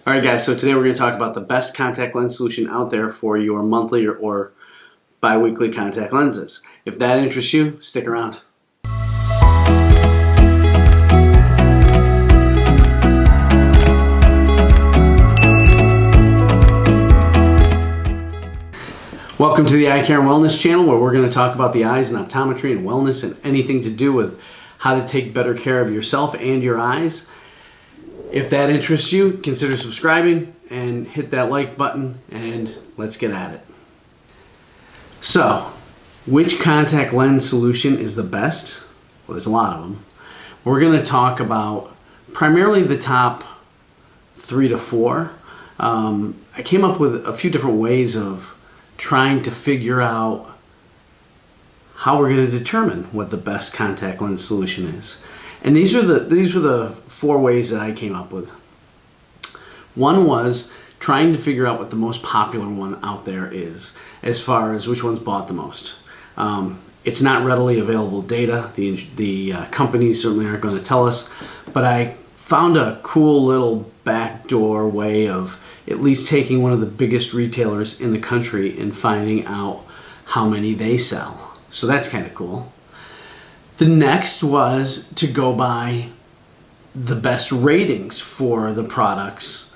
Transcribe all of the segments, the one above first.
All right, guys, so today we're going to talk about the best contact lens solution out there for your monthly or bi-weekly contact lenses. If that interests you, stick around. Welcome to the EyeCare and Wellness channel, where we're going to talk about the eyes and optometry and wellness and anything to do with how to take better care of yourself and your eyes. If that interests you, consider subscribing and hit that like button, and let's get at it. So, which contact lens solution is the best? Well, there's a lot of them. We're going to talk about primarily the top 3 to 4. I came up with a few different ways of trying to figure out how we're going to determine what the best contact lens solution is. And these are the 4 ways that I came up with. One was trying to figure out what the most popular one out there is, as far as which one's bought the most. It's not readily available data. The companies certainly aren't going to tell us, but I found a cool little backdoor way of at least taking one of the biggest retailers in the country and finding out how many they sell. So that's kind of cool. The next was to go by the best ratings for the products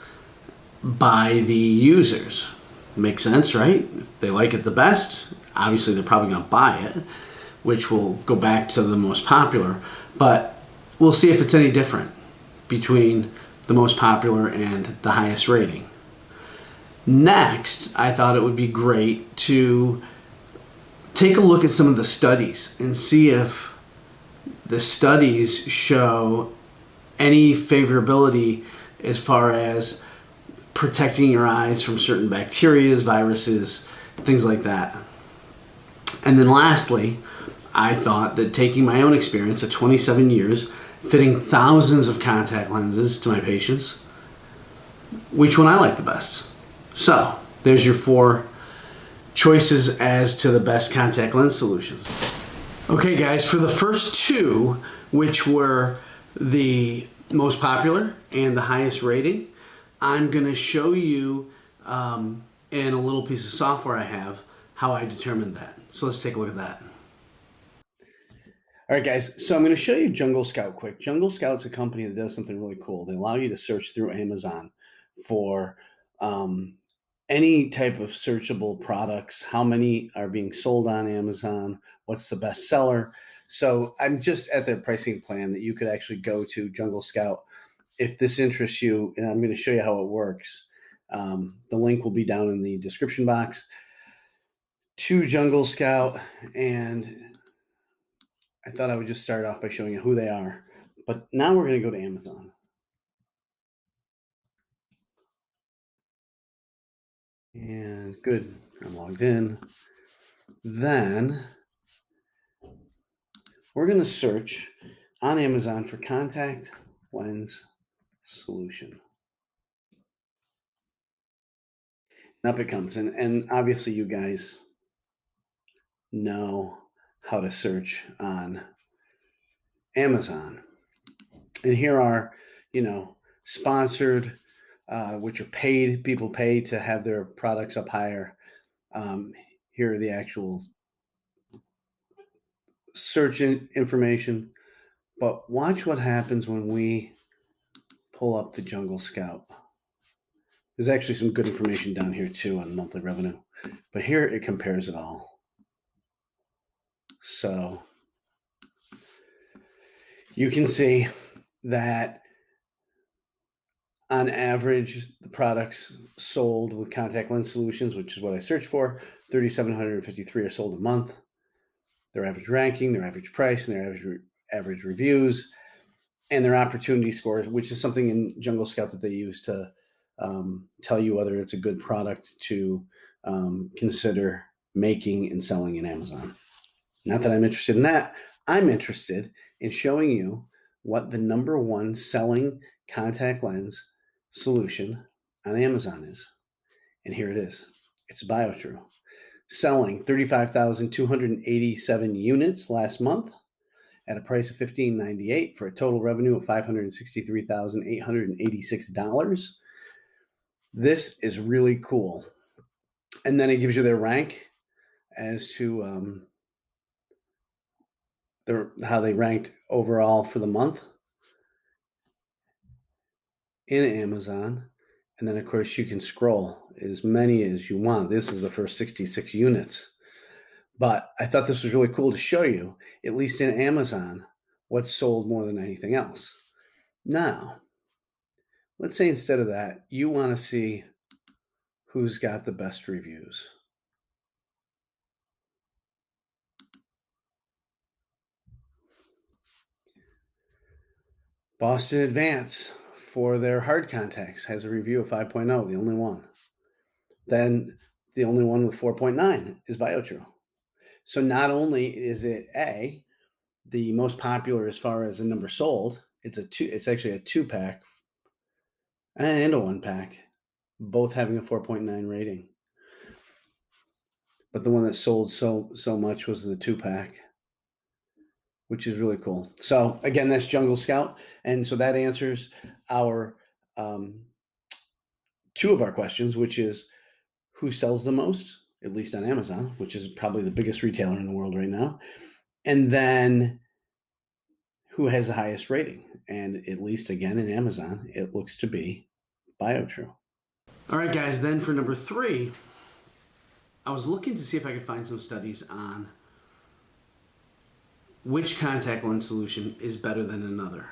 by the users. Makes sense, right? If they like it the best, obviously they're probably going to buy it, which will go back to the most popular. But we'll see if it's any different between the most popular and the highest rating. Next, I thought it would be great to take a look at some of the studies and see if the studies show any favorability as far as protecting your eyes from certain bacteria, viruses, things like that. And then lastly, I thought that taking my own experience of 27 years, fitting thousands of contact lenses to my patients, which one I like the best. So, there's your 4 choices as to the best contact lens solutions. Okay, guys, for the first 2, which were the most popular and the highest rating, I'm going to show you in a little piece of software I have how I determined that. So let's take a look at that. All right, guys, so I'm going to show you Jungle Scout quick. Jungle Scout's a company that does something really cool. They allow you to search through Amazon for any type of searchable products, how many are being sold on Amazon, what's the best seller. So I'm just at their pricing plan that you could actually go to Jungle Scout. If this interests you, and I'm going to show you how it works, the link will be down in the description box to Jungle Scout. And I thought I would just start off by showing you who they are. But now we're going to go to Amazon. And good, I'm logged in. Then we're going to search on Amazon for contact lens solution. And up it comes. And obviously you guys know how to search on Amazon. And here are, sponsored, which are paid. People pay to have their products up higher. Here are the actual search information. But watch what happens when we pull up the Jungle Scout. There's actually some good information down here too on monthly revenue. But here it compares it all. So you can see that on average, the products sold with contact lens solutions, which is what I searched for, 3,753 are sold a month. Their average ranking, their average price, and their average reviews, and their opportunity scores, which is something in Jungle Scout that they use to tell you whether it's a good product to consider making and selling in Amazon. Not that I'm interested in that. I'm interested in showing you what the number 1 selling contact lens solution on Amazon is. And here it is. It's Biotrue. Selling 35,287 units last month at a price of $15.98 for a total revenue of $563,886. This is really cool. And then it gives you their rank as to how they ranked overall for the month in Amazon. And then, of course, you can scroll as many as you want. This is the first 66 units. But I thought this was really cool to show you, at least in Amazon, what's sold more than anything else. Now, let's say instead of that, you want to see who's got the best reviews. Boston Advance for their hard contacts has a review of 5.0, the only one. Then the only one with 4.9 is Biotrue. So not only is it the most popular as far as the number sold, it's actually a 2-pack and a 1-pack, both having a 4.9 rating. But the one that sold so much was the 2-pack, which is really cool. So again, that's Jungle Scout. And so that answers our 2 of our questions, which is who sells the most, at least on Amazon, which is probably the biggest retailer in the world right now. And then who has the highest rating? And at least again in Amazon, it looks to be Biotrue. All right, guys, then for number 3, I was looking to see if I could find some studies on which contact lens solution is better than another,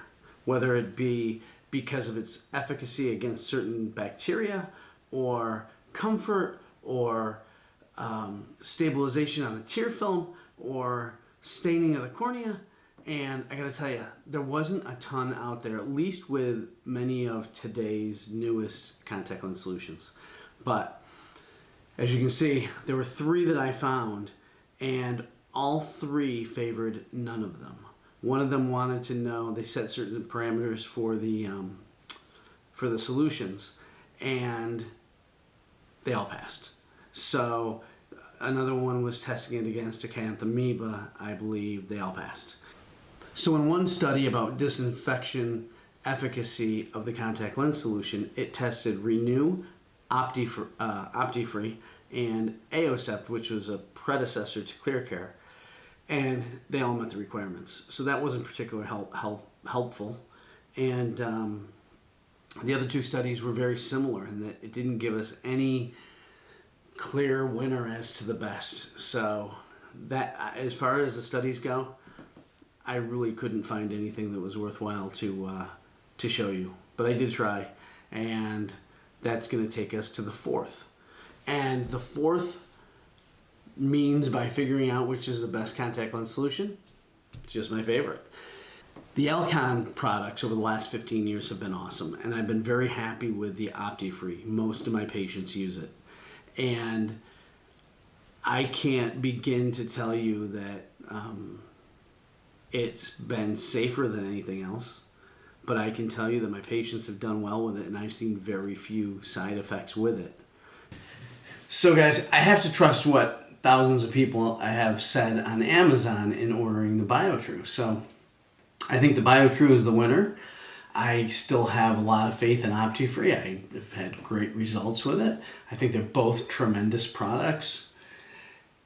whether it be because of its efficacy against certain bacteria or comfort or stabilization on the tear film or staining of the cornea. And I gotta tell you, there wasn't a ton out there, at least with many of today's newest contact lens solutions. But as you can see, there were 3 that I found, and all 3 favored none of them. One of them wanted to know, they set certain parameters for the solutions, and they all passed. So another one was testing it against acanthamoeba, I believe. They all passed. So in one study about disinfection efficacy of the contact lens solution, it tested Renew, Optifree, and AOSEPT, which was a predecessor to ClearCare, and they all met the requirements. So that wasn't particularly helpful. And the other 2 studies were very similar in that it didn't give us any clear winner as to the best. So that, as far as the studies go, I really couldn't find anything that was worthwhile to show you. But I did try, and that's going to take us to the 4th. And the 4th means by figuring out which is the best contact lens solution. It's just my favorite. The Alcon products over the last 15 years have been awesome, and I've been very happy with the Optifree. Most of my patients use it. And I can't begin to tell you that it's been safer than anything else, but I can tell you that my patients have done well with it, and I've seen very few side effects with it. So guys, I have to trust what thousands of people I have said on Amazon in ordering the Biotrue. So I think the Biotrue is the winner. I still have a lot of faith in Optifree. I've had great results with it. I think they're both tremendous products.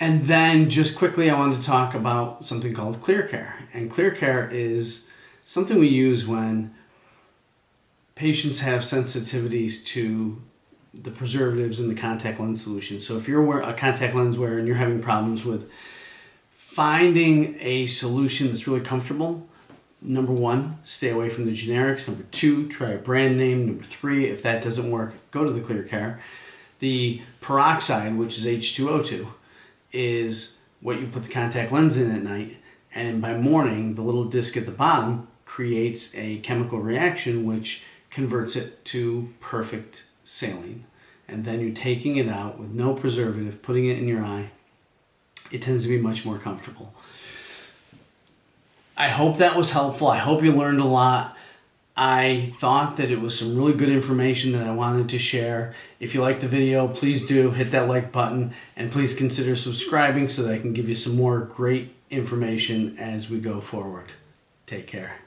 And then just quickly, I wanted to talk about something called ClearCare. And ClearCare is something we use when patients have sensitivities to the preservatives in the contact lens solution. So if you're a contact lens wearer and you're having problems with finding a solution that's really comfortable, number 1, stay away from the generics. Number 2, try a brand name. Number 3, if that doesn't work, go to the ClearCare. The peroxide, which is H2O2, is what you put the contact lens in at night, and by morning the little disc at the bottom creates a chemical reaction which converts it to perfect saline, and then you're taking it out with no preservative, putting it in your eye. It tends to be much more comfortable. I hope that was helpful. I hope you learned a lot. I thought that it was some really good information that I wanted to share. If you liked the video, please do hit that like button, and please consider subscribing so that I can give you some more great information as we go forward. Take care.